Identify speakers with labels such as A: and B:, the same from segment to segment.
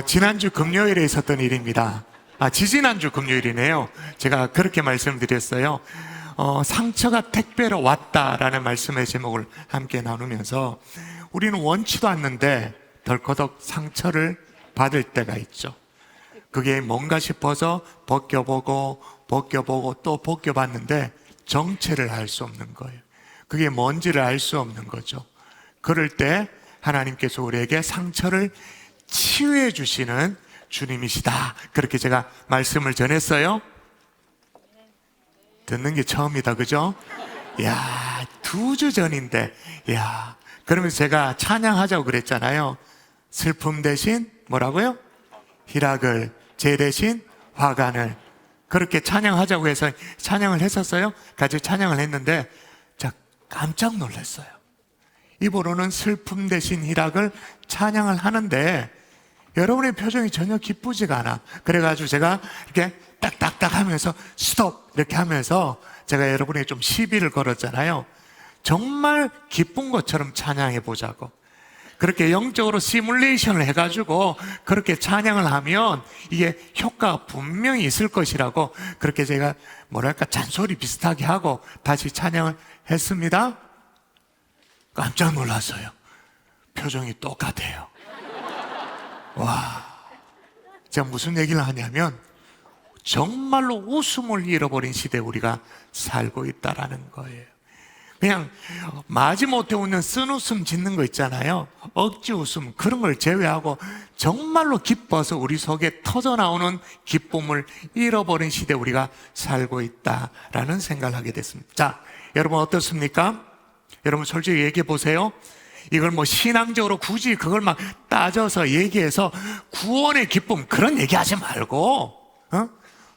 A: 지난주 금요일에 있었던 일입니다. 지지난주 금요일이네요. 제가 그렇게 말씀드렸어요. 상처가 택배로 왔다라는 말씀의 제목을 함께 나누면서 우리는 원치도 않는데 덜커덕 상처를 받을 때가 있죠. 그게 뭔가 싶어서 벗겨보고 또 벗겨봤는데 정체를 알 수 없는 거예요. 그게 뭔지를 알 수 없는 거죠. 그럴 때 하나님께서 우리에게 상처를 치유해 주시는 주님이시다. 그렇게 제가 말씀을 전했어요. 듣는 게 처음이다, 그죠? 야, 2주 전인데, 야, 그러면서 제가 찬양하자고 그랬잖아요. 슬픔 대신 뭐라고요? 희락을, 죄 대신 화관을. 그렇게 찬양하자고 해서 찬양을 했었어요. 같이 찬양을 했는데, 자, 깜짝 놀랐어요. 입으로는 슬픔 대신 희락을 찬양을 하는데 여러분의 표정이 전혀 기쁘지가 않아. 그래가지고 제가 이렇게 딱딱딱 하면서 스톱 이렇게 하면서 제가 여러분에게 좀 시비를 걸었잖아요. 정말 기쁜 것처럼 찬양해 보자고. 그렇게 영적으로 시뮬레이션을 해가지고 그렇게 찬양을 하면 이게 효과가 분명히 있을 것이라고 그렇게 제가 뭐랄까 잔소리 비슷하게 하고 다시 찬양을 했습니다. 깜짝 놀랐어요. 표정이 똑같아요. 와, 제가 무슨 얘기를 하냐면 정말로 웃음을 잃어버린 시대에 우리가 살고 있다라는 거예요. 그냥 마지못해 웃는 쓴웃음 짓는 거 있잖아요. 억지 웃음 그런 걸 제외하고 정말로 기뻐서 우리 속에 터져나오는 기쁨을 잃어버린 시대에 우리가 살고 있다라는 생각을 하게 됐습니다. 자, 여러분 어떻습니까? 여러분 솔직히 얘기해 보세요. 이걸 뭐 신앙적으로 굳이 그걸 막 따져서 얘기해서 구원의 기쁨 그런 얘기하지 말고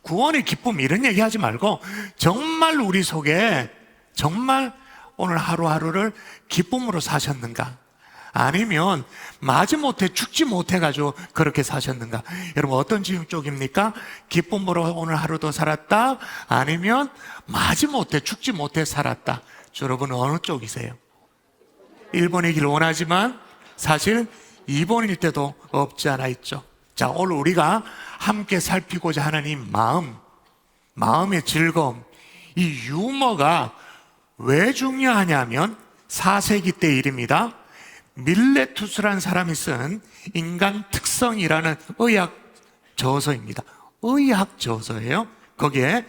A: 구원의 기쁨 이런 얘기하지 말고 정말 우리 속에 정말 오늘 하루하루를 기쁨으로 사셨는가? 아니면 마지못해 죽지 못해가지고 그렇게 사셨는가? 여러분 어떤 쪽입니까? 기쁨으로 오늘 하루도 살았다? 아니면 마지못해 죽지 못해 살았다? 여러분은 어느 쪽이세요? 1번이길 원하지만 사실 2번일 때도 없지 않아 있죠. 자, 오늘 우리가 함께 살피고자 하는 이 마음의 즐거움, 이 유머가 왜 중요하냐면 4세기 때 일입니다. 밀레투스라는 사람이 쓴 인간 특성이라는 의학 저서입니다. 의학 저서예요. 거기에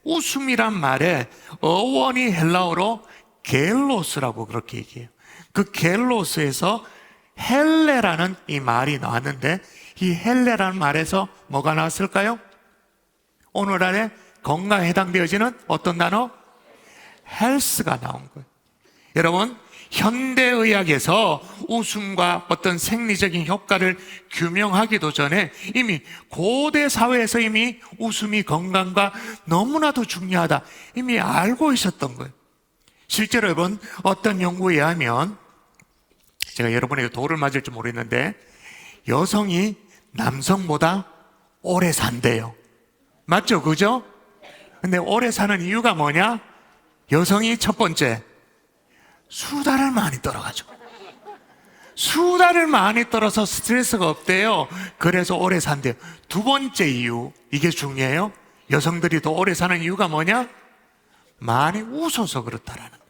A: 웃음이란 말의 어원이 헬라어로 겔로스라고 그렇게 얘기해요. 그 겔로스에서 헬레라는 이 말이 나왔는데 이 헬레라는 말에서 뭐가 나왔을까요? 오늘날의 건강에 해당되어지는 어떤 단어? 헬스가 나온 거예요. 여러분 현대의학에서 웃음과 어떤 생리적인 효과를 규명하기도 전에 이미 고대 사회에서 이미 웃음이 건강과 너무나도 중요하다 이미 알고 있었던 거예요. 실제로 여러분 어떤 연구에 의하면 제가 여러분에게 돌을 맞을지 모르겠는데 여성이 남성보다 오래 산대요. 맞죠? 그죠? 근데 오래 사는 이유가 뭐냐? 여성이 첫 번째 수다를 많이 떨어가지고 수다를 많이 떨어서 스트레스가 없대요. 그래서 오래 산대요. 두 번째 이유, 이게 중요해요. 여성들이 더 오래 사는 이유가 뭐냐? 많이 웃어서 그렇다라는 거예요.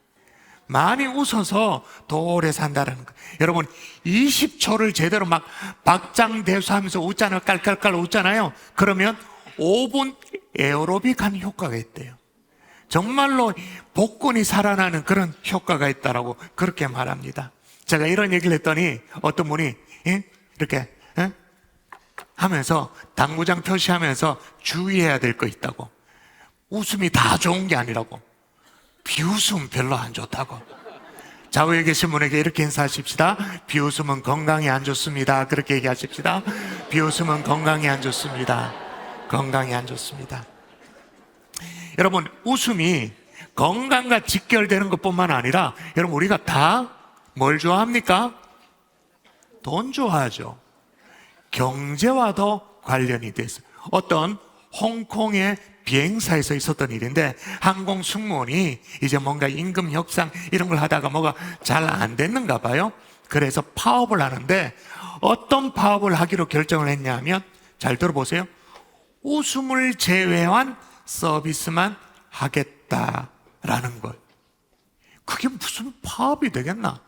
A: 많이 웃어서 더 오래 산다라는 거예요. 여러분 20초를 제대로 막 박장대소하면서 웃잖아요. 깔깔깔 웃잖아요. 그러면 5분 에어로빅하는 효과가 있대요. 정말로 복근이 살아나는 그런 효과가 있다라고 그렇게 말합니다. 제가 이런 얘기를 했더니 어떤 분이 이렇게 하면서 당구장 표시하면서 주의해야 될 거 있다고. 웃음이 다 좋은 게 아니라고. 비웃음 별로 안 좋다고. 좌우에 계신 분에게 이렇게 인사하십시다. 비웃음은 건강에 안 좋습니다. 그렇게 얘기하십시다. 비웃음은 건강에 안 좋습니다. 건강에 안 좋습니다. 여러분 웃음이 건강과 직결되는 것뿐만 아니라 여러분 우리가 다 뭘 좋아합니까? 돈 좋아하죠. 경제와도 관련이 돼 있어요. 어떤 홍콩의 비행사에서 있었던 일인데 항공 승무원이 이제 뭔가 임금 협상 이런 걸 하다가 뭐가 잘 안 됐는가 봐요. 그래서 파업을 하는데 어떤 파업을 하기로 결정을 했냐면, 잘 들어보세요. 웃음을 제외한 서비스만 하겠다라는 거예요. 그게 무슨 파업이 되겠나?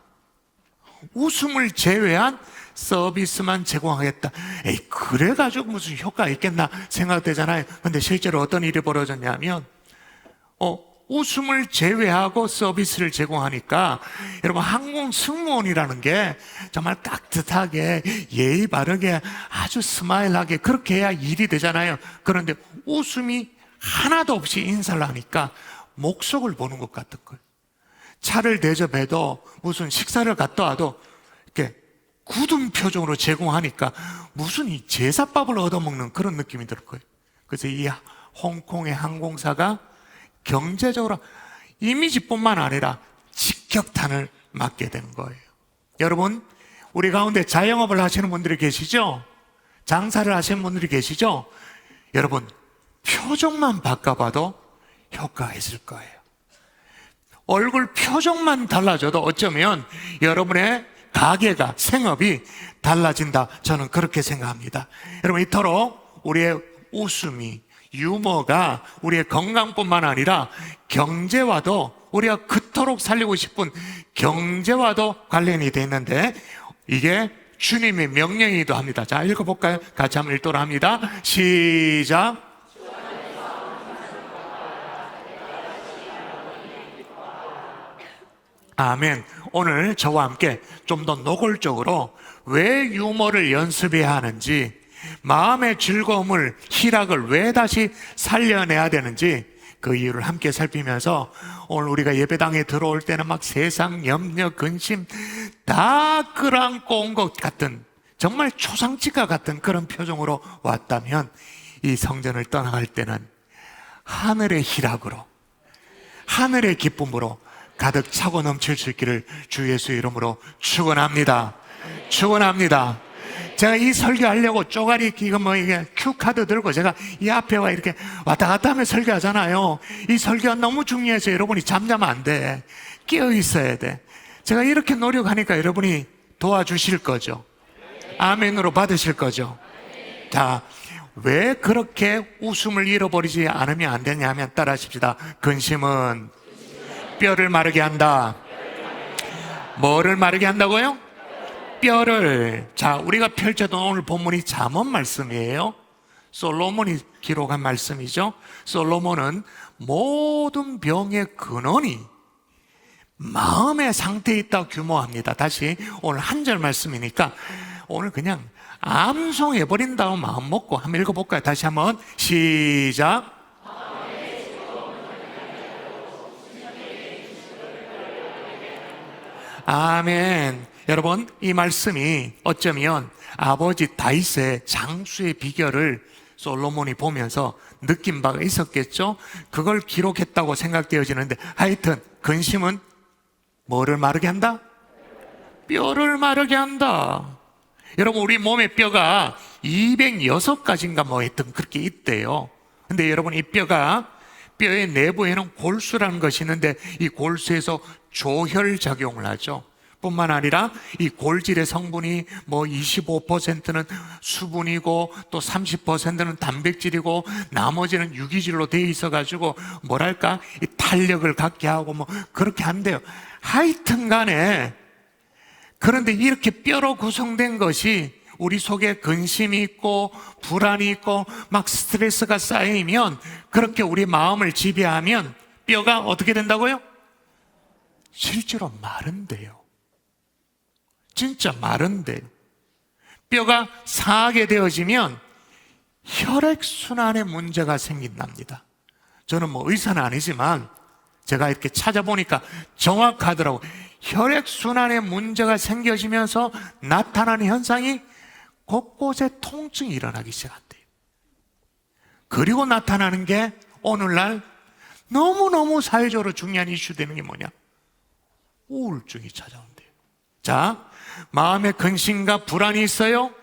A: 웃음을 제외한 서비스만 제공하겠다. 에이, 그래가지고 무슨 효과가 있겠나 생각되잖아요. 근데 실제로 어떤 일이 벌어졌냐면, 웃음을 제외하고 서비스를 제공하니까 여러분, 항공 승무원이라는 게 정말 깍듯하게 예의 바르게 아주 스마일하게 그렇게 해야 일이 되잖아요. 그런데 웃음이 하나도 없이 인사를 하니까 목석을 보는 것 같은 거예요. 차를 대접해도 무슨 식사를 갔다 와도 이렇게 굳은 표정으로 제공하니까 무슨 이 제사밥을 얻어먹는 그런 느낌이 들 거예요. 그래서 이 홍콩의 항공사가 경제적으로 이미지뿐만 아니라 직격탄을 맞게 된 거예요. 여러분, 우리 가운데 자영업을 하시는 분들이 계시죠? 장사를 하시는 분들이 계시죠? 여러분, 표정만 바꿔봐도 효과가 있을 거예요. 얼굴 표정만 달라져도 어쩌면 여러분의 가게가, 생업이 달라진다, 저는 그렇게 생각합니다. 여러분, 이토록 우리의 웃음이, 유머가 우리의 건강뿐만 아니라 경제와도, 우리가 그토록 살리고 싶은 경제와도 관련이 되어 있는데, 이게 주님의 명령이기도 합니다. 자, 읽어볼까요? 같이 한번 읽도록 합니다. 시작. 아멘. 오늘 저와 함께 좀 더 노골적으로 왜 유머를 연습해야 하는지, 마음의 즐거움을, 희락을 왜 다시 살려내야 되는지 그 이유를 함께 살피면서, 오늘 우리가 예배당에 들어올 때는 막 세상 염려, 근심 다 끌어안고 온 것 같은, 정말 초상집과 같은 그런 표정으로 왔다면, 이 성전을 떠나갈 때는 하늘의 희락으로, 하늘의 기쁨으로 가득 차고 넘칠 수 있기를 주 예수 이름으로 축원합니다. 축원합니다. 제가 이 설교하려고 쪼가리, 이게 큐카드 들고 제가 이 앞에 와 이렇게 왔다 갔다 하며 설교하잖아요. 이 설교가 너무 중요해서 여러분이 잠자면 안 돼. 깨어 있어야 돼. 제가 이렇게 노력하니까 여러분이 도와주실 거죠. 아멘으로 받으실 거죠. 자, 왜 그렇게 웃음을 잃어버리지 않으면 안 되냐면, 따라 하십시다. 근심은 뼈를 마르게 한다. 뭐를 마르게 한다고요? 뼈를. 자, 우리가 펼쳐둔 오늘 본문이 잠언 말씀이에요. 솔로몬이 기록한 말씀이죠. 솔로몬은 모든 병의 근원이 마음의 상태에 있다고 규모합니다. 다시 오늘 한 절 말씀이니까 오늘 그냥 암송해버린다고 마음 먹고 한번 읽어볼까요? 다시 한번 시작. 아멘. 여러분, 이 말씀이 어쩌면 아버지 다윗의 장수의 비결을 솔로몬이 보면서 느낀 바가 있었겠죠? 그걸 기록했다고 생각되어지는데, 하여튼 근심은 뭐를 마르게 한다? 뼈를 마르게 한다. 여러분, 우리 몸의 뼈가 206가지인가 뭐 하여튼 그렇게 있대요. 근데 여러분, 이 뼈가, 뼈의 내부에는 골수라는 것이 있는데, 이 골수에서 조혈 작용을 하죠. 뿐만 아니라 이 골질의 성분이 뭐 25%는 수분이고 또 30%는 단백질이고 나머지는 유기질로 되어 있어 가지고 뭐랄까, 이 탄력을 갖게 하고 뭐 그렇게 한대요. 하여튼 간에, 그런데 이렇게 뼈로 구성된 것이 우리 속에 근심이 있고 불안이 있고 막 스트레스가 쌓이면, 그렇게 우리 마음을 지배하면 뼈가 어떻게 된다고요? 실제로 마른대요. 진짜 마른대요. 뼈가 상하게 되어지면 혈액순환에 문제가 생긴답니다. 저는 뭐 의사는 아니지만 제가 이렇게 찾아보니까 정확하더라고요. 혈액순환에 문제가 생겨지면서 나타나는 현상이 곳곳에 통증이 일어나기 시작한대요. 그리고 나타나는 게 오늘날 너무너무 사회적으로 중요한 이슈 되는 게 뭐냐? 우울증이 찾아온대요. 자, 마음에 근심과 불안이 있어요.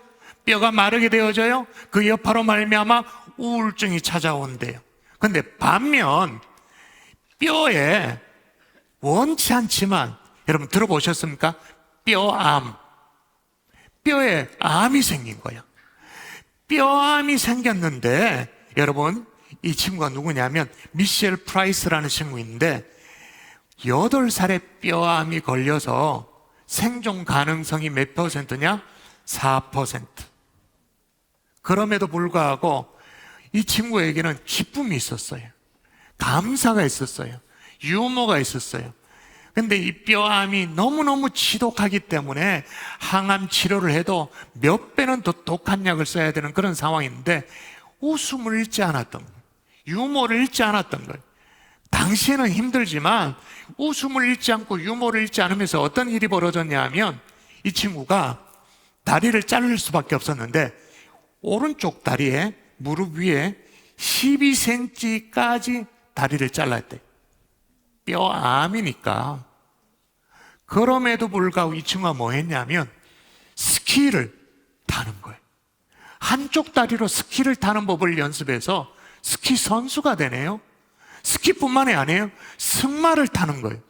A: 뼈가 마르게 되어져요. 그 여파로 말미암아 우울증이 찾아온대요. 근데 반면 뼈에 원치 않지만, 여러분 들어보셨습니까? 뼈암. 뼈에 암이 생긴 거야. 뼈암이 생겼는데, 여러분, 이 친구가 누구냐면 미셸 프라이스라는 친구인데 8살에 뼈암이 걸려서 생존 가능성이 몇 퍼센트냐? 4%. 그럼에도 불구하고 이 친구에게는 기쁨이 있었어요. 감사가 있었어요. 유머가 있었어요. 근데 이 뼈암이 너무너무 지독하기 때문에 항암 치료를 해도 몇 배는 더 독한 약을 써야 되는 그런 상황인데 웃음을 잃지 않았던 거예요. 유머를 잃지 않았던 거예요. 당시에는 힘들지만 웃음을 잃지 않고 유머를 잃지 않으면서 어떤 일이 벌어졌냐 하면 이 친구가 다리를 자를 수밖에 없었는데 오른쪽 다리에 무릎 위에 12cm까지 다리를 잘랐대. 뼈암이니까. 그럼에도 불구하고 이 친구가 뭐 했냐면 스키를 타는 거예요. 한쪽 다리로 스키를 타는 법을 연습해서 스키 선수가 되네요. 스키뿐만이 아니에요. 승마를 타는 거예요.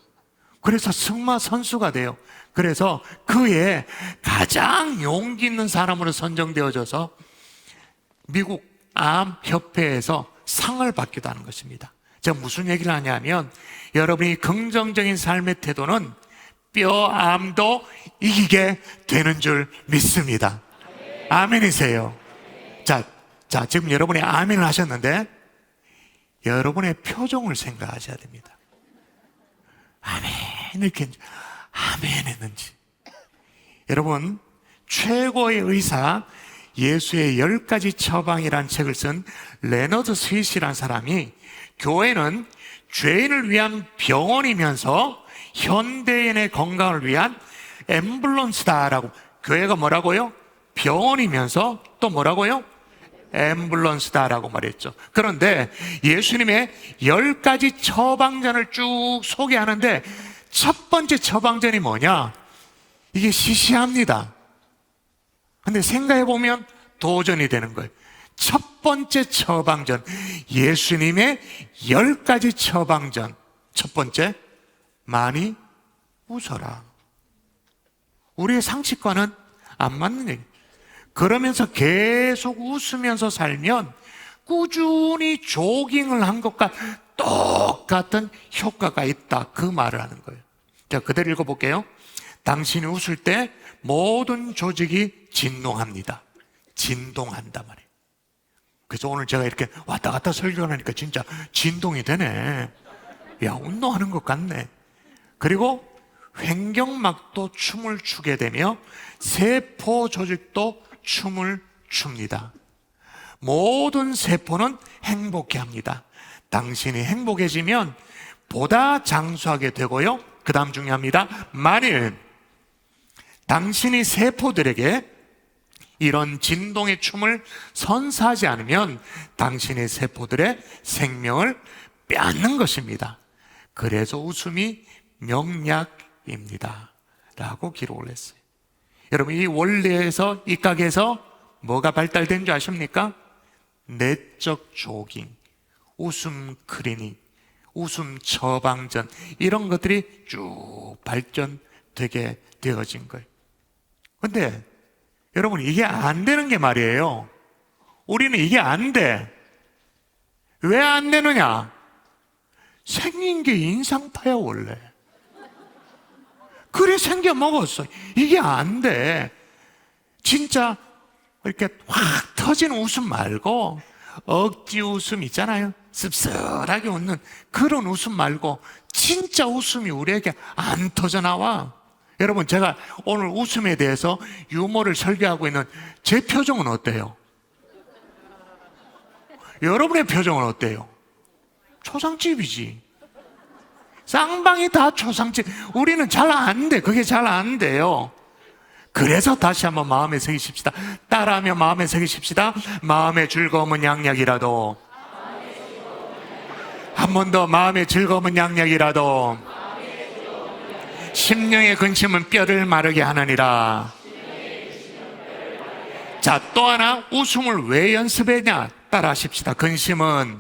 A: 그래서 승마 선수가 돼요. 그래서 그의 가장 용기 있는 사람으로 선정되어져서 미국 암협회에서 상을 받기도 하는 것입니다. 제가 무슨 얘기를 하냐면 여러분이 긍정적인 삶의 태도는 뼈암도 이기게 되는 줄 믿습니다. 아멘이세요. 자, 지금 여러분이 아멘을 하셨는데 여러분의 표정을 생각하셔야 됩니다. 아멘 이렇게 아멘 했는지. 여러분, 최고의 의사 예수의 10가지 처방이라는 책을 쓴 레너드 스윗이라는 사람이 교회는 죄인을 위한 병원이면서 현대인의 건강을 위한 앰뷸런스다라고. 교회가 뭐라고요? 병원이면서 또 뭐라고요? 앰뷸런스다라고 말했죠. 그런데 예수님의 10가지 처방전을 쭉 소개하는데 첫 번째 처방전이 뭐냐? 이게 시시합니다. 근데 생각해보면 도전이 되는 거예요. 첫 번째 처방전, 예수님의 10가지 처방전. 첫 번째, 많이 웃어라. 우리의 상식과는 안 맞는 얘기. 그러면서 계속 웃으면서 살면 꾸준히 조깅을 한 것과 똑같은 효과가 있다. 그 말을 하는 거예요. 자, 그대로 읽어볼게요. 당신이 웃을 때 모든 조직이 진동합니다. 진동한단 말이에요. 그래서 오늘 제가 이렇게 왔다 갔다 설교를 하니까 진짜 진동이 되네. 야, 운동하는 것 같네. 그리고 횡격막도 춤을 추게 되며 세포 조직도 춤을 춥니다. 모든 세포는 행복해 합니다. 당신이 행복해지면 보다 장수하게 되고요. 그 다음 중요합니다. 만일 당신이 세포들에게 이런 진동의 춤을 선사하지 않으면 당신의 세포들의 생명을 빼앗는 것입니다. 그래서 웃음이 명약입니다 라고 기록을 했어요. 여러분, 이 원리에서, 이 각에서 뭐가 발달된 줄 아십니까? 내적 조깅, 웃음 클리닉, 웃음 처방전, 이런 것들이 쭉 발전되게 되어진 거예요. 근데 여러분, 이게 안 되는 게 말이에요. 우리는 이게 안 돼. 왜 안 되느냐? 생긴 게 인상파야 원래. 그래 생겨 먹었어. 이게 안 돼. 진짜 이렇게 확 터지는 웃음 말고 억지 웃음 있잖아요. 씁쓸하게 웃는 그런 웃음 말고 진짜 웃음이 우리에게 안 터져 나와. 여러분, 제가 오늘 웃음에 대해서 유머를 설교하고 있는 제 표정은 어때요? 여러분의 표정은 어때요? 초상집이지. 쌍방이 다 초상집. 우리는 잘 안 돼. 그게 잘 안 돼요. 그래서 다시 한번 마음에 새기십시다. 따라하며 마음에 새기십시다. 마음의 즐거움은 양약이라도, 한 번 더, 마음의 즐거움은 양약이라도 심령의 근심은 뼈를 마르게 하느니라. 자, 또 하나, 웃음을 왜 연습했냐? 따라 하십시다. 근심은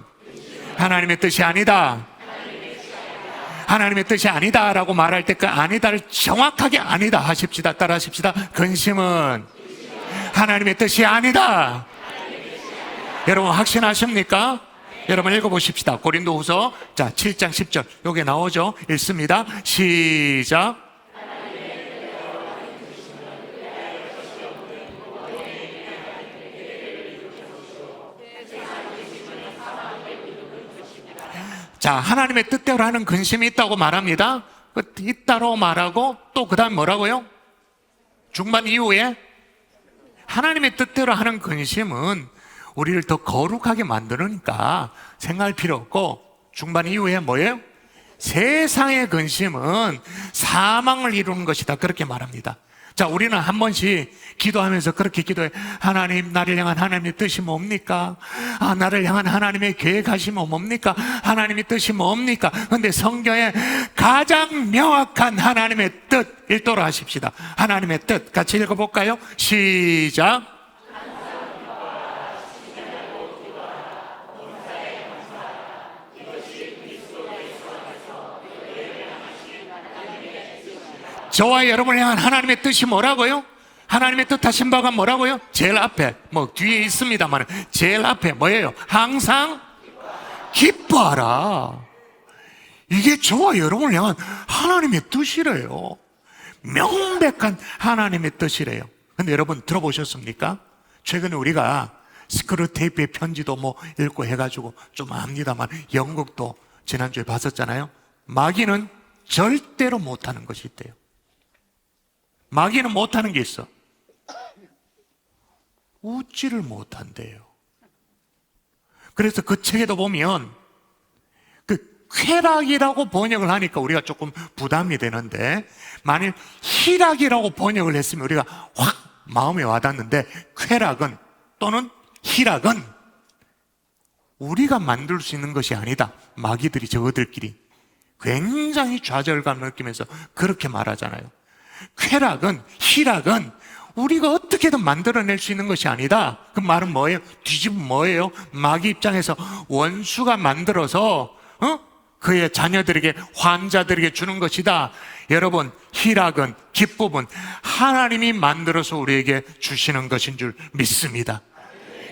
A: 하나님의 뜻이 아니다. 하나님의 뜻이 아니다 라고 말할 때 그 아니다를 정확하게 아니다 하십시다. 따라 하십시다. 근심은 하나님의 뜻이 아니다. 여러분 확신하십니까? 여러분 읽어보십시다. 고린도후서 7장 10절 요게 나오죠. 읽습니다. 시작. 자, 하나님의 뜻대로 하는 근심이 있다고 말합니다. 있다고 말하고 또 그 다음 뭐라고요? 중반 이후에 하나님의 뜻대로 하는 근심은 우리를 더 거룩하게 만드니까 생각할 필요 없고, 중반 이후에 뭐예요? 세상의 근심은 사망을 이루는 것이다, 그렇게 말합니다. 자, 우리는 한 번씩 기도하면서 그렇게 기도해. 하나님, 나를 향한 하나님의 뜻이 뭡니까? 나를 향한 하나님의 계획하심은 뭡니까? 하나님의 뜻이 뭡니까? 근데 성경에 가장 명확한 하나님의 뜻 읽도록 하십시다. 하나님의 뜻 같이 읽어볼까요? 시작. 저와 여러분을 향한 하나님의 뜻이 뭐라고요? 하나님의 뜻하신 바가 뭐라고요? 제일 앞에, 뒤에 있습니다만 제일 앞에 뭐예요? 항상 기뻐하라. 이게 저와 여러분을 향한 하나님의 뜻이래요. 명백한 하나님의 뜻이래요. 근데 여러분 들어보셨습니까? 최근에 우리가 스크루테이프의 편지도 읽고 해가지고 좀 압니다만 영국도 지난주에 봤었잖아요. 마귀는 절대로 못하는 것이 있대요. 마귀는 못하는 게 있어. 웃지를 못한대요. 그래서 그 책에도 보면 쾌락이라고 번역을 하니까 우리가 조금 부담이 되는데, 만일 희락이라고 번역을 했으면 우리가 확 마음에 와닿는데, 쾌락은 또는 희락은 우리가 만들 수 있는 것이 아니다. 마귀들이 저들끼리 굉장히 좌절감을 느끼면서 그렇게 말하잖아요. 쾌락은, 희락은 우리가 어떻게든 만들어낼 수 있는 것이 아니다. 그 말은 뭐예요? 뒤집으면 뭐예요? 마귀 입장에서 원수가 만들어서 그의 자녀들에게, 환자들에게 주는 것이다. 여러분, 희락은, 기쁨은 하나님이 만들어서 우리에게 주시는 것인 줄 믿습니다.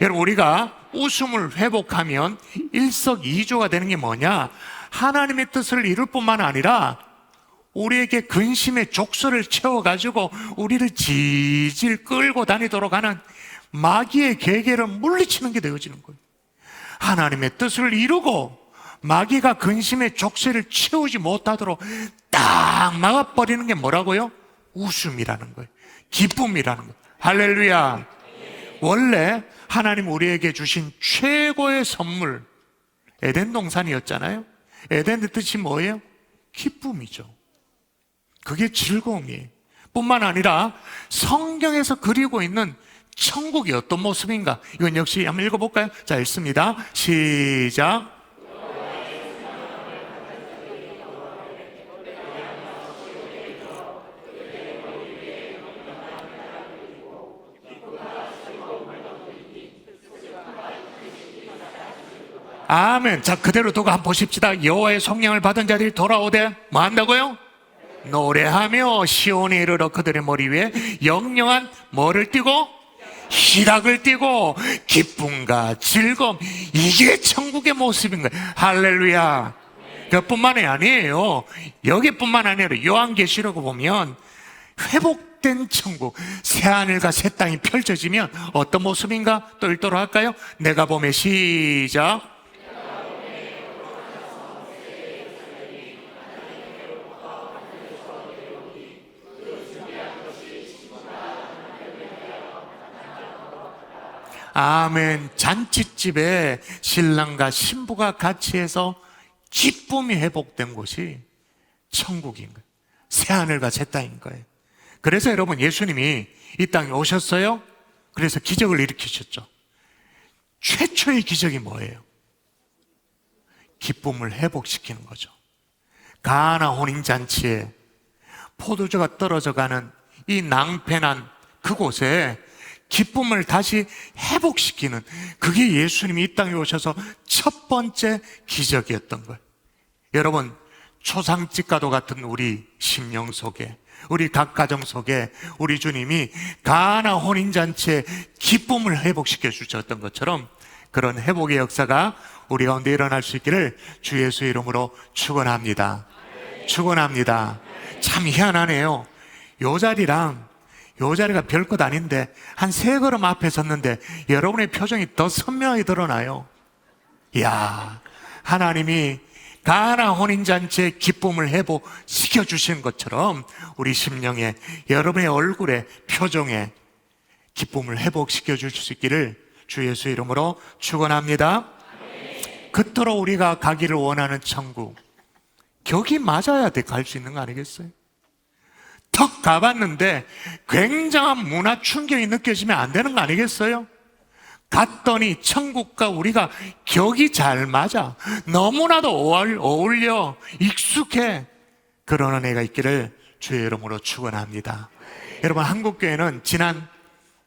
A: 여러분, 우리가 웃음을 회복하면 일석이조가 되는 게 뭐냐? 하나님의 뜻을 이룰 뿐만 아니라 우리에게 근심의 족쇄를 채워가지고 우리를 질질 끌고 다니도록 하는 마귀의 계계를 물리치는 게 되어지는 거예요. 하나님의 뜻을 이루고 마귀가 근심의 족쇄를 채우지 못하도록 딱 막아버리는 게 뭐라고요? 웃음이라는 거예요. 기쁨이라는 거예요. 할렐루야. 원래 하나님 우리에게 주신 최고의 선물, 에덴 동산이었잖아요. 에덴의 뜻이 뭐예요? 기쁨이죠. 그게 즐거움이에요. 뿐만 아니라 성경에서 그리고 있는 천국이 어떤 모습인가, 이건 역시 한번 읽어볼까요? 자, 읽습니다. 시작. 아멘. 자, 그대로 두고 한번 보십시다. 여호와의 성령을 받은 자들이 돌아오되 뭐 한다고요? 노래하며 시온에 이르러 그들의 머리 위에 영영한 뭐를 띠고? 희락을 띠고 기쁨과 즐거움. 이게 천국의 모습인 거예요. 할렐루야. 그뿐만이 아니에요. 여기뿐만 아니라 요한계시록 보면 회복된 천국, 새하늘과 새 땅이 펼쳐지면 어떤 모습인가 또 읽도록 할까요? 내가 보매 시작. 아멘. 잔치집에 신랑과 신부가 같이 해서 기쁨이 회복된 곳이 천국인 거예요. 새하늘과 새 땅인 거예요. 그래서 여러분, 예수님이 이 땅에 오셨어요. 그래서 기적을 일으키셨죠. 최초의 기적이 뭐예요? 기쁨을 회복시키는 거죠. 가나 혼인잔치에 포도주가 떨어져가는 이 낭패난 그곳에 기쁨을 다시 회복시키는, 그게 예수님이 이 땅에 오셔서 첫 번째 기적이었던 거예요. 여러분, 초상집과도 같은 우리 심령 속에 우리 각 가정 속에 우리 주님이 가나 혼인잔치의 기쁨을 회복시켜 주셨던 것처럼 그런 회복의 역사가 우리 가운데 일어날 수 있기를 주 예수의 이름으로 축원합니다. 축원합니다. 참 희한하네요. 요 자리가 별것 아닌데 한 3걸음 앞에 섰는데 여러분의 표정이 더 선명하게 드러나요. 이야, 하나님이 가나 혼인잔치의 기쁨을 회복시켜 주신 것처럼 우리 심령에, 여러분의 얼굴에, 표정에 기쁨을 회복시켜 주실 수 있기를 주 예수 이름으로 축원합니다. 그토록 우리가 가기를 원하는 천국, 격이 맞아야 갈 수 있는 거 아니겠어요? 턱 가봤는데 굉장한 문화 충격이 느껴지면 안 되는 거 아니겠어요? 갔더니 천국과 우리가 격이 잘 맞아. 너무나도 어울려 익숙해. 그런 은혜가 있기를 주의 이름으로 축원합니다. 여러분, 한국교회는 지난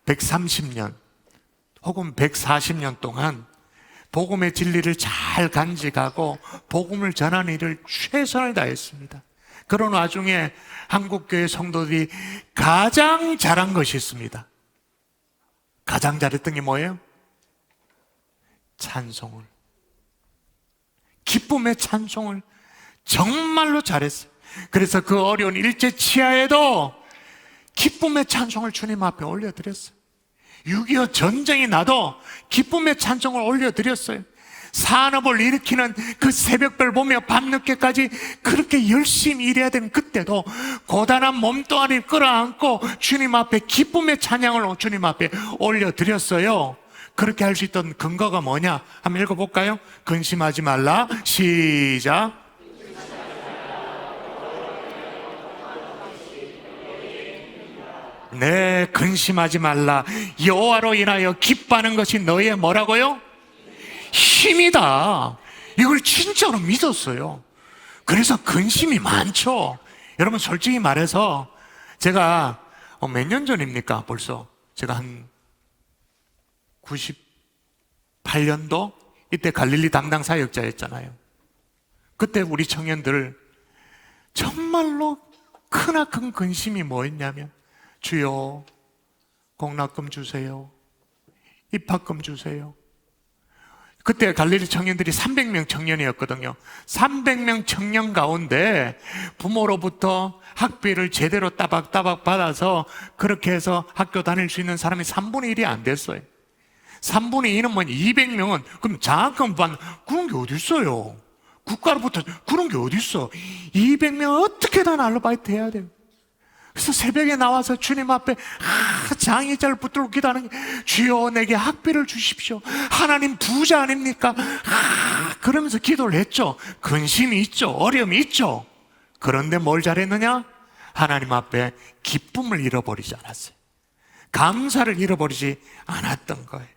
A: 130년 혹은 140년 동안 복음의 진리를 잘 간직하고 복음을 전하는 일을 최선을 다했습니다. 그런 와중에 한국교회 성도들이 가장 잘한 것이 있습니다. 가장 잘했던 게 뭐예요? 찬송을, 기쁨의 찬송을 정말로 잘했어요. 그래서 그 어려운 일제 치하에도 기쁨의 찬송을 주님 앞에 올려드렸어요. 6.25 전쟁이 나도 기쁨의 찬송을 올려드렸어요. 산업을 일으키는 그 새벽별 보며 밤늦게까지 그렇게 열심히 일해야 되는 그때도 고단한 몸뚱아리를 끌어안고 주님 앞에 기쁨의 찬양을 주님 앞에 올려드렸어요. 그렇게 할 수 있던 근거가 뭐냐? 한번 읽어볼까요? 근심하지 말라. 시작. 네, 근심하지 말라. 여호와로 인하여 기뻐하는 것이 너의 뭐라고요? 힘이다. 이걸 진짜로 믿었어요. 그래서 근심이 많죠. 여러분, 솔직히 말해서 제가 몇 년 전입니까? 벌써 제가 한 98년도 이때 갈릴리 담당 사역자였잖아요. 그때 우리 청년들 정말로 크나큰 근심이 뭐였냐면, 주여 공납금 주세요, 입학금 주세요. 그때 갈릴리 청년들이 300명 청년이었거든요. 300명 청년 가운데 부모로부터 학비를 제대로 따박따박 받아서 그렇게 해서 학교 다닐 수 있는 사람이 3분의 1이 안 됐어요. 3분의 2는 뭐냐, 200명은 그럼 장학금 받는, 그런 게 어디 있어요? 국가로부터 그런 게 어디 있어? 200명 어떻게든 아르바이트 해야 돼요. 그래서 새벽에 나와서 주님 앞에 장의자를 붙들고 기도하는 게, 주여 내게 학비를 주십시오. 하나님 부자 아닙니까? 그러면서 기도를 했죠. 근심이 있죠. 어려움이 있죠. 그런데 뭘 잘했느냐? 하나님 앞에 기쁨을 잃어버리지 않았어요. 감사를 잃어버리지 않았던 거예요.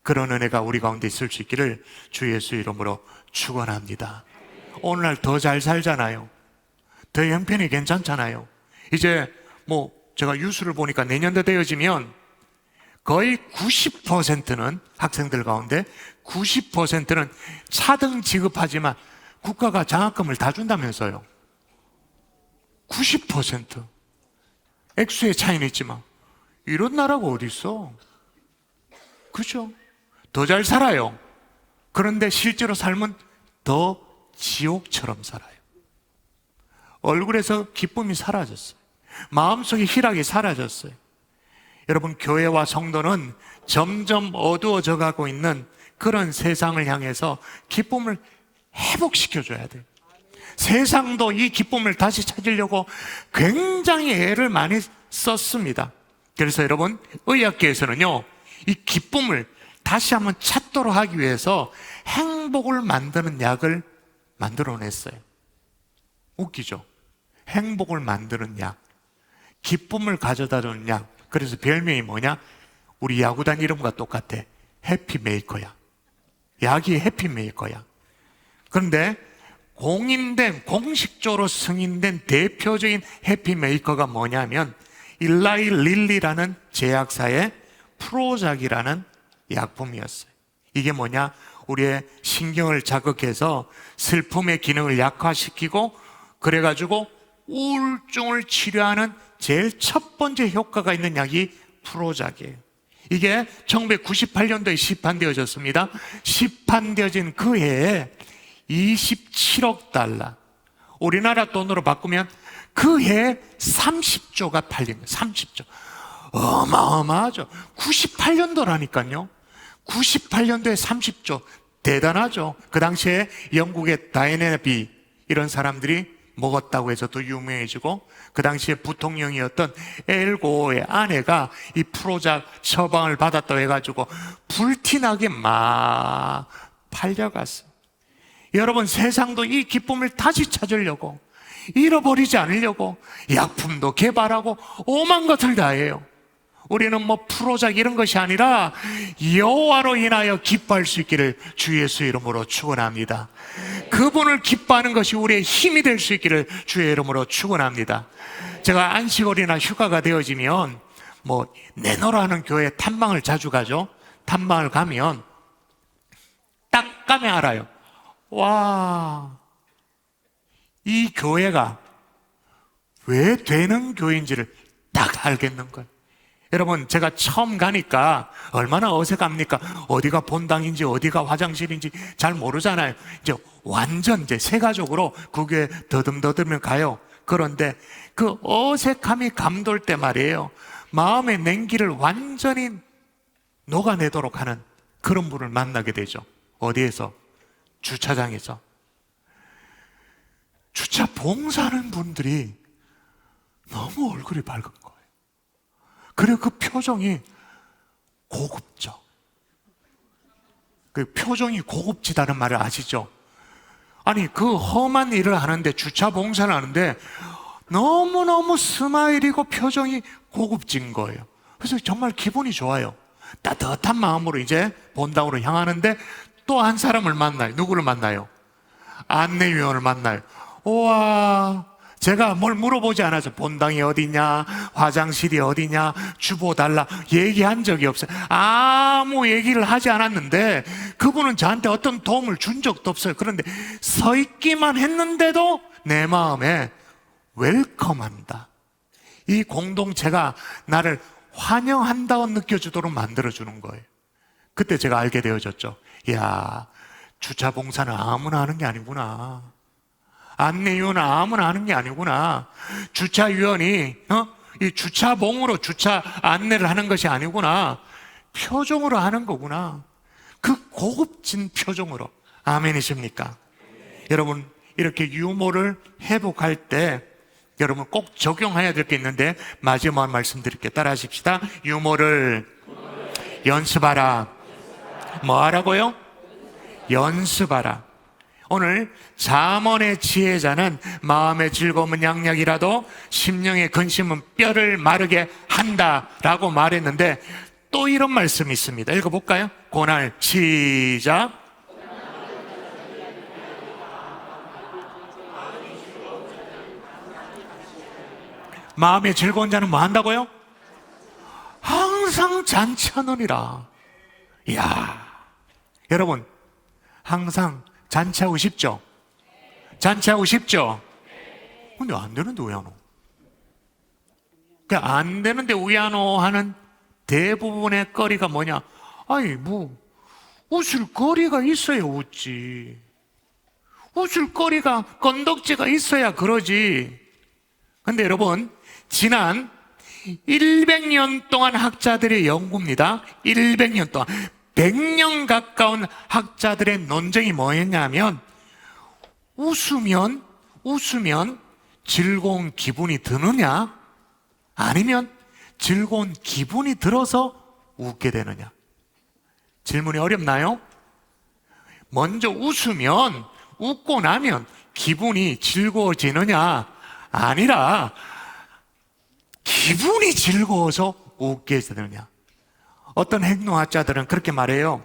A: 그런 은혜가 우리 가운데 있을 수 있기를 주 예수 이름으로 축원합니다. 오늘날 더 잘 살잖아요. 더 형편이 괜찮잖아요. 이제 제가 뉴스를 보니까 내년도 되어지면 거의 90%는 학생들 가운데 90%는 차등 지급하지만 국가가 장학금을 다 준다면서요. 90%. 액수의 차이는 있지만 이런 나라가 어디 있어? 그죠? 더 잘 살아요. 그런데 실제로 삶은 더 지옥처럼 살아요. 얼굴에서 기쁨이 사라졌어요. 마음속에 희락이 사라졌어요. 여러분, 교회와 성도는 점점 어두워져 가고 있는 그런 세상을 향해서 기쁨을 회복시켜줘야 돼요. 세상도 이 기쁨을 다시 찾으려고 굉장히 애를 많이 썼습니다. 그래서 여러분, 의학계에서는요, 이 기쁨을 다시 한번 찾도록 하기 위해서 행복을 만드는 약을 만들어냈어요. 웃기죠? 행복을 만드는 약, 기쁨을 가져다 주는 약. 그래서 별명이 뭐냐? 우리 야구단 이름과 똑같아. 해피메이커야. 약이 해피메이커야. 그런데 공식적으로 승인된 대표적인 해피메이커가 뭐냐면 일라이 릴리라는 제약사의 프로작이라는 약품이었어요. 이게 뭐냐? 우리의 신경을 자극해서 슬픔의 기능을 약화시키고, 그래가지고 우울증을 치료하는 제일 첫 번째 효과가 있는 약이 프로작이에요. 이게 1998년도에 시판되어졌습니다. 시판되어진 그 해에 27억 달러, 우리나라 돈으로 바꾸면 그 해에 30조가 팔린 거예요. 30조. 어마어마하죠. 98년도라니까요. 98년도에 30조. 대단하죠. 그 당시에 영국의 다이애나비 이런 사람들이 먹었다고 해서 또 유명해지고, 그 당시에 부통령이었던 엘고의 아내가 이 프로작 처방을 받았다고 해가지고 불티나게 막 팔려갔어요. 여러분, 세상도 이 기쁨을 다시 찾으려고, 잃어버리지 않으려고 약품도 개발하고 오만 것을 다 해요. 우리는 뭐 프로작 이런 것이 아니라 여호와로 인하여 기뻐할 수 있기를 주 예수 이름으로 축원합니다. 그분을 기뻐하는 것이 우리의 힘이 될 수 있기를 주의 이름으로 축원합니다. 제가 안식월이나 휴가가 되어지면 뭐 내노라는 교회 탐방을 자주 가죠. 탐방을 가면 딱 가면 알아요. 와, 이 교회가 왜 되는 교회인지를 딱 알겠는 거예요. 여러분, 제가 처음 가니까 얼마나 어색합니까? 어디가 본당인지 어디가 화장실인지 잘 모르잖아요. 이제 완전 이제 새 가족으로 그 교회 더듬더듬을 가요. 그런데 그 어색함이 감돌 때 말이에요, 마음의 냉기를 완전히 녹아내도록 하는 그런 분을 만나게 되죠. 어디에서? 주차장에서. 주차 봉사하는 분들이 너무 얼굴이 밝은 거예요. 그리고 그 표정이 고급져. 그 표정이 고급지다는 말을 아시죠? 아니, 그 험한 일을 하는데, 주차 봉사를 하는데 너무너무 스마일이고 표정이 고급진 거예요. 그래서 정말 기분이 좋아요. 따뜻한 마음으로 이제 본당으로 향하는데 또 한 사람을 만나요. 누구를 만나요? 안내위원을 만나요. 우와, 제가 뭘 물어보지 않아서 본당이 어디냐, 화장실이 어디냐, 주보 달라 얘기한 적이 없어요. 아무 얘기를 하지 않았는데 그분은 저한테 어떤 도움을 준 적도 없어요. 그런데 서 있기만 했는데도 내 마음에 웰컴한다, 이 공동체가 나를 환영한다고 느껴지도록 만들어주는 거예요. 그때 제가 알게 되어졌죠. 이야, 주차 봉사는 아무나 하는 게 아니구나. 안내위원은 아무나 하는 게 아니구나. 주차위원이 이 주차봉으로 주차 안내를 하는 것이 아니구나. 표정으로 하는 거구나. 그 고급진 표정으로. 아멘이십니까? 여러분, 이렇게 유머를 회복할 때 여러분 꼭 적용해야 될 게 있는데 마지막 말씀드릴게요. 따라 하십시다. 유머를 연습하라. 뭐 하라고요? 연습하라. 오늘 잠언의 지혜자는 마음의 즐거움은 양약이라도 심령의 근심은 뼈를 마르게 한다라고 말했는데, 또 이런 말씀이 있습니다. 읽어볼까요? 고날 시작. 마음의 즐거운 자는 뭐 한다고요? 항상 잔치하느니라. 이야, 여러분 항상 잔치하고 싶죠? 잔치하고 싶죠? 근데 안 되는데 왜 안 오? 안 되는데 왜 안 오 하는 대부분의 거리가 뭐냐? 아니, 뭐 웃을 거리가 있어야 웃지. 웃을 거리가, 건덕지가 있어야 그러지. 근데 여러분, 지난 100년 동안 학자들의 연구입니다. 100년 동안 100년 가까운 학자들의 논쟁이 뭐였냐면, 웃으면 즐거운 기분이 드느냐, 아니면 즐거운 기분이 들어서 웃게 되느냐. 질문이 어렵나요? 먼저 웃고 나면 기분이 즐거워지느냐, 아니라 기분이 즐거워서 웃게 되느냐. 어떤 행동학자들은 그렇게 말해요.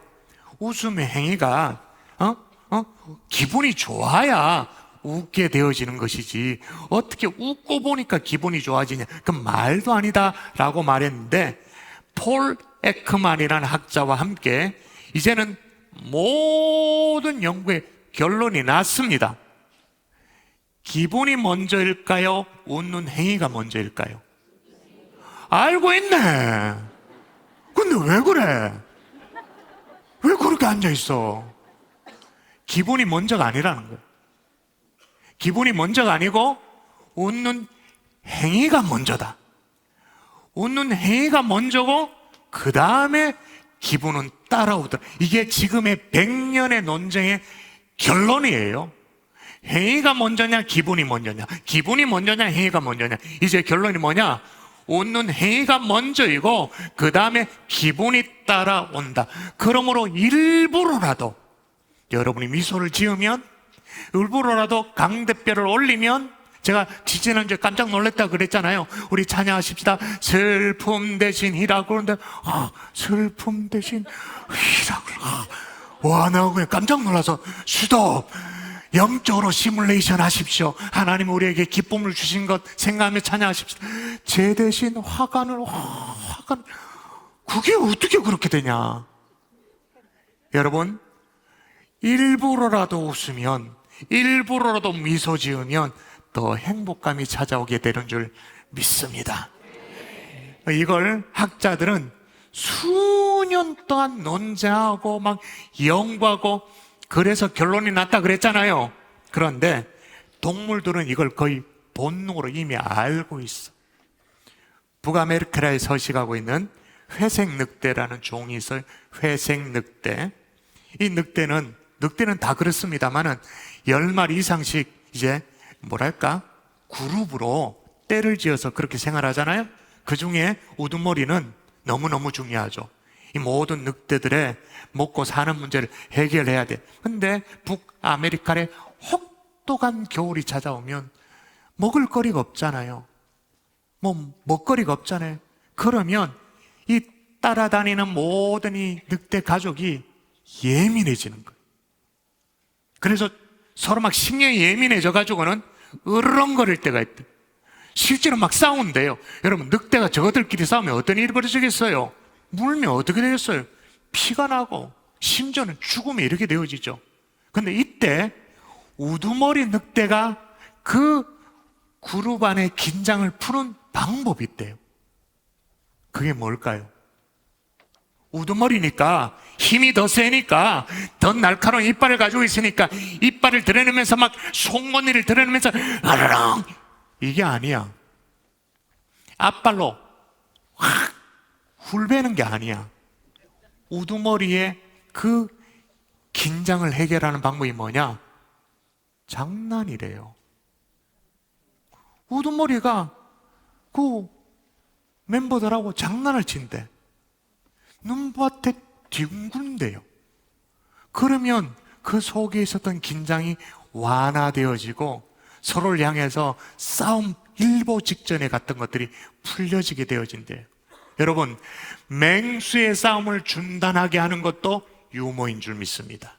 A: 웃음의 행위가 기분이 좋아야 웃게 되어지는 것이지 어떻게 웃고 보니까 기분이 좋아지냐, 그건 말도 아니다 라고 말했는데, 폴 에크만이라는 학자와 함께 이제는 모든 연구의 결론이 났습니다. 기분이 먼저일까요? 웃는 행위가 먼저일까요? 알고 있네. 근데 왜 그래? 왜 그렇게 앉아있어? 기분이 먼저가 아니라는 거예요. 기분이 먼저가 아니고 웃는 행위가 먼저다. 웃는 행위가 먼저고 그 다음에 기분은 따라오더라. 이게 지금의 100년의 논쟁의 결론이에요. 행위가 먼저냐 기분이 먼저냐, 기분이 먼저냐 행위가 먼저냐. 이제 결론이 뭐냐? 웃는 행위가 먼저이고 그 다음에 기분이 따라온다. 그러므로 일부러라도 여러분이 미소를 지으면, 일부러라도 강대뼈를 올리면, 제가 지지난주에 깜짝 놀랐다고 그랬잖아요. 우리 찬양하십시다. 슬픔 대신 희락. 그런데 슬픔 대신 희락. 와, 나 그냥 깜짝 놀라서 스톱. 영적으로 시뮬레이션 하십시오. 하나님 우리에게 기쁨을 주신 것 생각하며 찬양하십시오. 제 대신 화관을. 그게 어떻게 그렇게 되냐? 여러분, 일부러라도 웃으면, 일부러라도 미소 지으면 더 행복감이 찾아오게 되는 줄 믿습니다. 이걸 학자들은 수년 동안 논쟁하고 막 연구하고 그래서 결론이 났다 그랬잖아요. 그런데 동물들은 이걸 거의 본능으로 이미 알고 있어. 북아메리카에 서식하고 있는 회색 늑대라는 종이 있어요. 회색 늑대. 이 늑대는 다 그렇습니다만은 10마리 이상씩 이제 뭐랄까 그룹으로 떼를 지어서 그렇게 생활하잖아요. 그 중에 우두머리는 너무너무 중요하죠. 이 모든 늑대들의 먹고 사는 문제를 해결해야 돼. 근데 북아메리카에 혹독한 겨울이 찾아오면 먹을 거리가 없잖아요. 먹거리가 없잖아요. 그러면 이 따라다니는 모든 이 늑대 가족이 예민해지는 거예요. 그래서 서로 막 신경이 예민해져 가지고는 으르렁거릴 때가 있대. 실제로 막 싸운대요. 여러분, 늑대가 저것들끼리 싸우면 어떤 일이 벌어지겠어요? 물면 어떻게 되겠어요? 피가 나고 심지어는 죽음에 이르게 되어지죠. 근데 이때 우두머리 늑대가 그 그룹 안의 긴장을 푸는 방법이 있대요. 그게 뭘까요? 우두머리니까 힘이 더 세니까 더 날카로운 이빨을 가지고 있으니까 이빨을 드러내면서 막 송곳니를 드러내면서 아르렁, 이게 아니야. 앞발로 확 훌베는 게 아니야. 우두머리의 그 긴장을 해결하는 방법이 뭐냐? 장난이래요. 우두머리가 그 멤버들하고 장난을 친대. 눈밭에 뒹군대요. 그러면 그 속에 있었던 긴장이 완화되어지고 서로를 향해서 싸움 일보 직전에 갔던 것들이 풀려지게 되어진대요. 여러분, 맹수의 싸움을 중단하게 하는 것도 유머인 줄 믿습니다.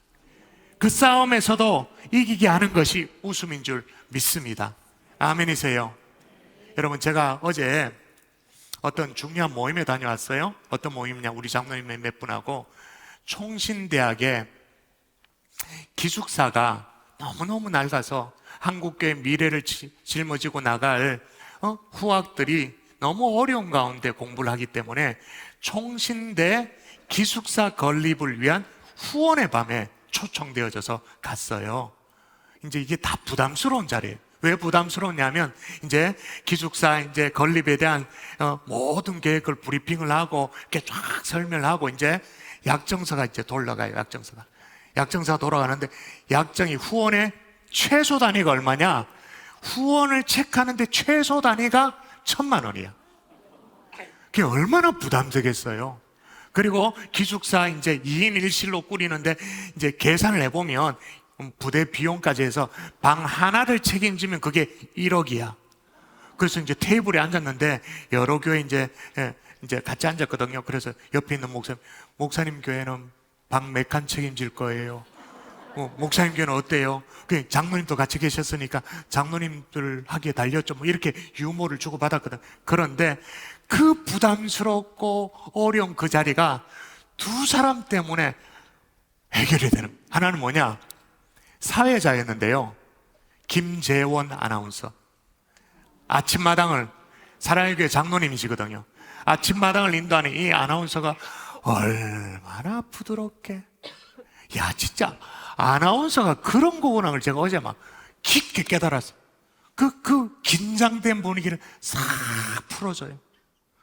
A: 그 싸움에서도 이기게 하는 것이 웃음인 줄 믿습니다. 아멘이세요? 여러분, 제가 어제 어떤 중요한 모임에 다녀왔어요. 어떤 모임이냐? 우리 장로님 몇 분하고 총신대학에 기숙사가 너무너무 낡아서 한국교회 미래를 짊어지고 나갈 후학들이 너무 어려운 가운데 공부를 하기 때문에 총신대 기숙사 건립을 위한 후원의 밤에 초청되어져서 갔어요. 이제 이게 다 부담스러운 자리예요. 왜 부담스러웠냐면 이제 기숙사 이제 건립에 대한 모든 계획을 브리핑을 하고 이렇게 쫙 설명을 하고 이제 약정서가 이제 돌아가요. 약정서가 돌아가는데 약정이 후원의 최소 단위가 얼마냐? 후원을 체크하는데 최소 단위가 1,000,000원이야. 그게 얼마나 부담되겠어요. 그리고 기숙사 이제 2인 1실로 꾸리는데 이제 계산을 해보면 부대 비용까지 해서 방 하나를 책임지면 그게 1억이야. 그래서 이제 테이블에 앉았는데 여러 교회 이제 같이 앉았거든요. 그래서 옆에 있는 목사님 교회는 방 몇 칸 책임질 거예요. 목사님 교회는 어때요? 그 장로님도 같이 계셨으니까 장로님들 하기에 달렸죠. 뭐 이렇게 유머를 주고 받았거든. 그런데 그 부담스럽고 어려운 그 자리가 두 사람 때문에 해결이 되는. 하나는 뭐냐? 사회자였는데요. 김재원 아나운서. 아침마당을, 사랑의 교회 장로님이시거든요. 아침마당을 인도하는 이 아나운서가 얼마나 부드럽게, 야 진짜 아나운서가 그런 거구나. 제가 어제 막 깊게 깨달았어요. 그 긴장된 분위기를 싹 풀어줘요.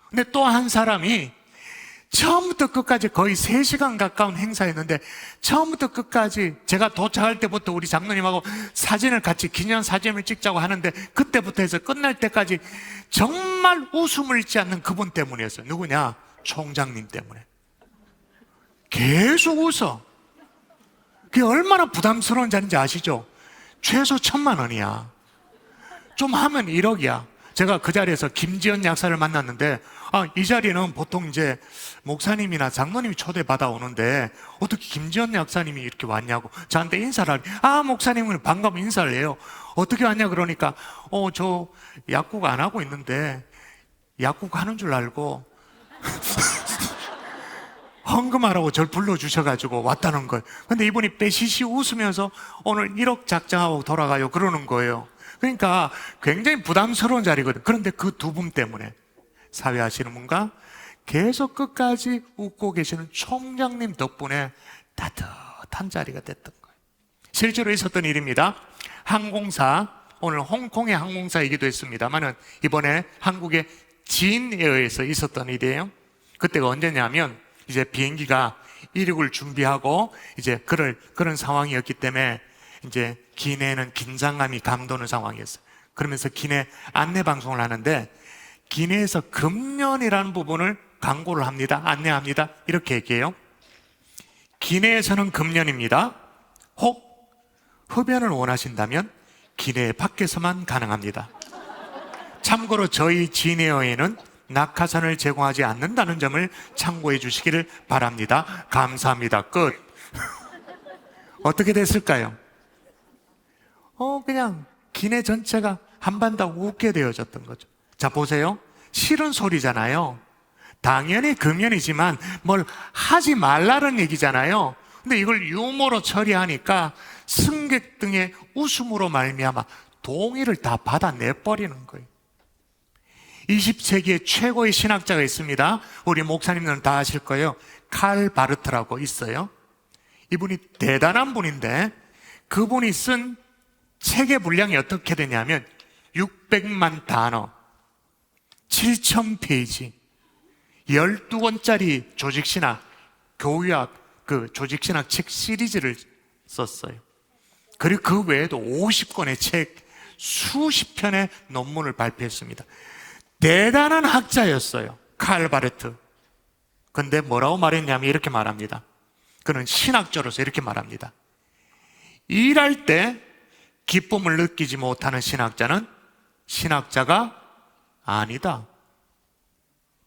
A: 근데 또 한 사람이 처음부터 끝까지 거의 3시간 가까운 행사였는데, 처음부터 끝까지 제가 도착할 때부터 우리 장로님하고 사진을 같이 기념사진을 찍자고 하는데, 그때부터 해서 끝날 때까지 정말 웃음을 잃지 않는 그분 때문이었어요. 누구냐? 총장님 때문에. 계속 웃어. 그게 얼마나 부담스러운 자리인지 아시죠? 최소 1,000만 원이야. 좀 하면 1억이야. 제가 그 자리에서 김지연 약사를 만났는데, 이 자리는 보통 이제 목사님이나 장로님이 초대받아 오는데 어떻게 김지연 약사님이 이렇게 왔냐고 저한테 인사를 목사님은 반가워 인사를 해요. 어떻게 왔냐 그러니까 저 약국 안 하고 있는데 약국 하는 줄 알고 헌금하라고 저를 불러주셔가지고 왔다는 거예요. 근데 이분이 빼시시 웃으면서 오늘 1억 작정하고 돌아가요 그러는 거예요. 그러니까 굉장히 부담스러운 자리거든. 그런데 그 두 분 때문에, 사회하시는 분과 계속 끝까지 웃고 계시는 총장님 덕분에 따뜻한 자리가 됐던 거예요. 실제로 있었던 일입니다. 항공사, 오늘 홍콩의 항공사이기도 했습니다만은 이번에 한국의 진에어에서 있었던 일이에요. 그때가 언제냐면 이제 비행기가 이륙을 준비하고 이제 그런 상황이었기 때문에 이제 기내에는 긴장감이 감도는 상황이었어요. 그러면서 기내 안내 방송을 하는데, 기내에서 금연이라는 부분을 광고를 합니다. 안내합니다. 이렇게 얘기해요. 기내에서는 금연입니다. 혹 흡연을 원하신다면 기내 밖에서만 가능합니다. 참고로 저희 진에어에는 낙하산을 제공하지 않는다는 점을 참고해 주시기를 바랍니다. 감사합니다. 끝. 어떻게 됐을까요? 그냥 기내 전체가 한반 다 웃게 되어졌던 거죠. 자, 보세요. 싫은 소리잖아요. 당연히 금연이지만 뭘 하지 말라는 얘기잖아요. 근데 이걸 유머로 처리하니까 승객 등의 웃음으로 말미암아 동의를 다 받아내버리는 거예요. 20세기의 최고의 신학자가 있습니다. 우리 목사님들은 다 아실 거예요. 칼 바르트라고 있어요. 이분이 대단한 분인데, 그분이 쓴 책의 분량이 어떻게 되냐면 600만 단어, 7,000페이지, 12권짜리 조직신학, 교육학 그 조직신학 책 시리즈를 썼어요. 그리고 그 외에도 50권의 책, 수십 편의 논문을 발표했습니다. 대단한 학자였어요, 칼 바르트. 근데 뭐라고 말했냐면 이렇게 말합니다. 그는 신학자로서 이렇게 말합니다. 일할 때 기쁨을 느끼지 못하는 신학자는 신학자가 아니다.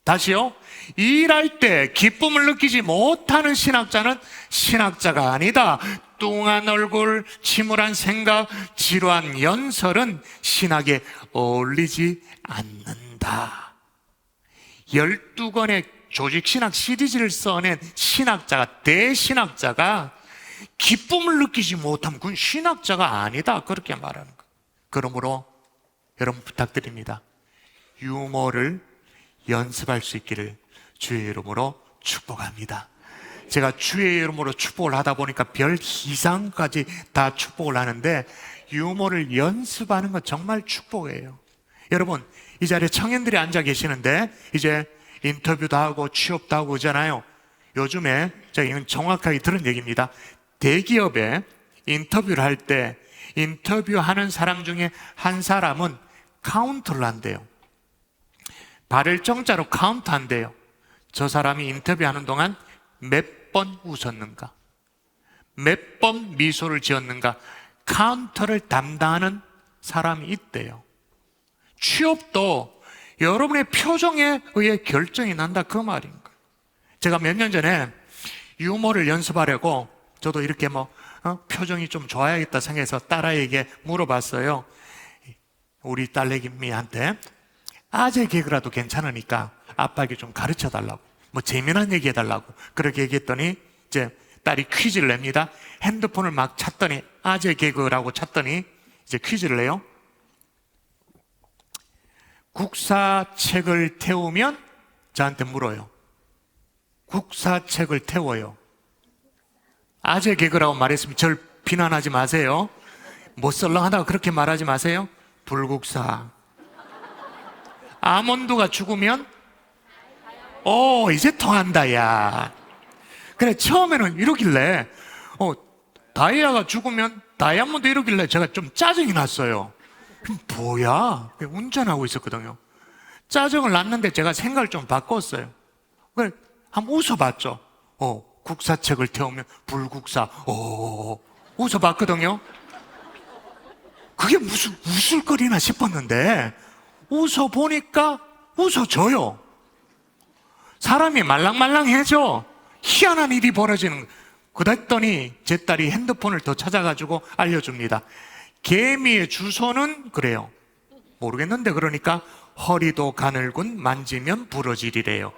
A: 다시요. 일할 때 기쁨을 느끼지 못하는 신학자는 신학자가 아니다. 뚱한 얼굴, 침울한 생각, 지루한 연설은 신학에 어울리지 않는다. 12권의 조직신학 시리즈를 써낸 신학자가, 대신학자가 기쁨을 느끼지 못하면 그건 신학자가 아니다, 그렇게 말하는 거예요. 그러므로 여러분 부탁드립니다. 유머를 연습할 수 있기를 주의 이름으로 축복합니다. 제가 주의 이름으로 축복을 하다 보니까 별 희상까지 다 축복을 하는데, 유머를 연습하는 건 정말 축복이에요. 여러분, 이 자리에 청년들이 앉아 계시는데 이제 인터뷰도 하고 취업도 하고 그러잖아요. 요즘에 제가 이건 정확하게 들은 얘기입니다. 대기업에 인터뷰를 할 때 인터뷰하는 사람 중에 한 사람은 카운트를 한대요. 발을 정자로 카운트 한대요. 저 사람이 인터뷰하는 동안 몇 번 웃었는가, 몇 번 미소를 지었는가, 카운터를 담당하는 사람이 있대요. 취업도 여러분의 표정에 의해 결정이 난다, 그 말인 거예요. 제가 몇 년 전에 유머를 연습하려고 저도 이렇게 표정이 좀 좋아야겠다 생각해서 딸아이에게 물어봤어요. 우리 딸내미한테 아재 개그라도 괜찮으니까 아빠에게 좀 가르쳐 달라고, 재미난 얘기 해달라고 그렇게 얘기했더니 이제 딸이 퀴즈를 냅니다. 핸드폰을 막 찾더니 아재 개그라고 찾더니 이제 퀴즈를 내요. 국사책을 태우면 저한테 물어요. 국사책을 태워요. 아재 개그라고 말했으면 절 비난하지 마세요. 못 썰렁하다고 그렇게 말하지 마세요. 불국사. 아몬드가 죽으면 이제 통한다 야. 그래 처음에는 이러길래 다이아가 죽으면 다이아몬드 이러길래 제가 좀 짜증이 났어요. 뭐야? 운전하고 있었거든요. 짜증을 났는데 제가 생각을 좀 바꿨어요. 그래 한번 웃어봤죠. 국사책을 태우면 불국사. 웃어봤거든요. 그게 무슨 웃을거리나 싶었는데 웃어보니까 웃어줘요. 사람이 말랑말랑해져. 희한한 일이 벌어지는. 그랬더니 제 딸이 핸드폰을 더 찾아가지고 알려줍니다. 개미의 주소는 그래요. 모르겠는데 그러니까 허리도 가늘군 만지면 부러지리래요.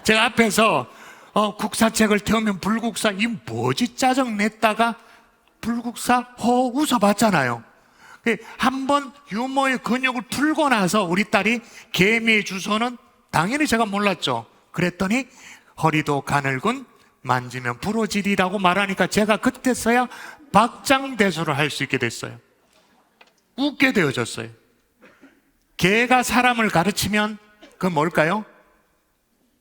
A: 제가 앞에서 국사책을 태우면 불국사 이 뭐지 짜증냈다가 불국사 웃어봤잖아요. 한번 유머의 근육을 풀고 나서 우리 딸이 개미의 주소는 당연히 제가 몰랐죠. 그랬더니 허리도 가늘군 만지면 부러지리라고 말하니까 제가 그때서야 박장대소를 할 수 있게 됐어요. 웃게 되어졌어요. 개가 사람을 가르치면 그건 뭘까요?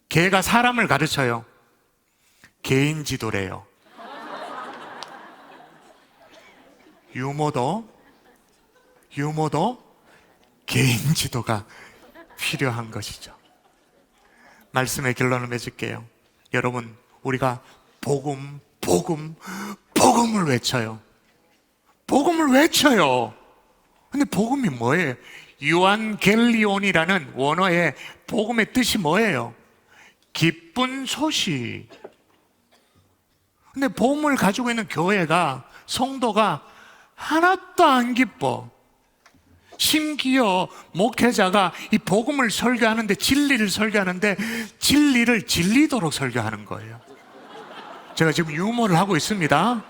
A: 개가 사람을 가르쳐요. 개인 지도래요. 유머도 개인 지도가 필요한 것이죠. 말씀의 결론을 맺을게요. 여러분, 우리가 복음을 외쳐요. 복음을 외쳐요. 근데 복음이 뭐예요? 유안겔리온이라는 원어의 복음의 뜻이 뭐예요? 기쁜 소식. 근데 복음을 가지고 있는 교회가, 성도가 하나도 안 기뻐. 심기어 목회자가 이 복음을 설교하는데, 진리를 설교하는데 진리를 질리도록 설교하는 거예요. 제가 지금 유머를 하고 있습니다.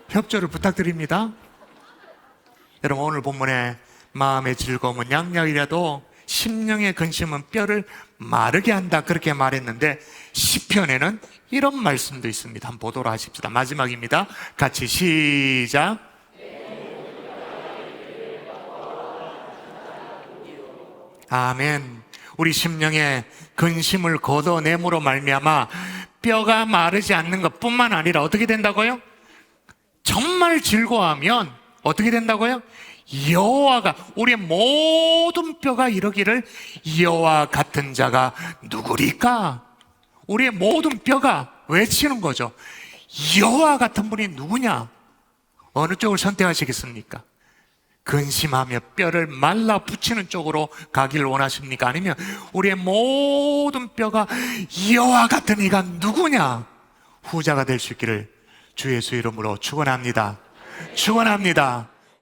A: 협조를 부탁드립니다. 여러분, 오늘 본문에 마음의 즐거움은 양약이라도 심령의 근심은 뼈를 마르게 한다, 그렇게 말했는데 시편에는 이런 말씀도 있습니다. 한번 보도록 하십시다. 마지막입니다. 같이 시작. 아멘. 우리 심령의 근심을 걷어내므로 말미암아 뼈가 마르지 않는 것뿐만 아니라 어떻게 된다고요? 정말 즐거워하면 어떻게 된다고요? 여호와가, 우리의 모든 뼈가 이러기를 여호와 같은 자가 누구리까? 우리의 모든 뼈가 외치는 거죠. 여호와 같은 분이 누구냐? 어느 쪽을 선택하시겠습니까? 근심하며 뼈를 말라붙이는 쪽으로 가기를 원하십니까? 아니면 우리의 모든 뼈가 여호와 같은 이가 누구냐? 후자가 될 수 있기를 주 예수 이름으로 축원합니다. 축원합니다.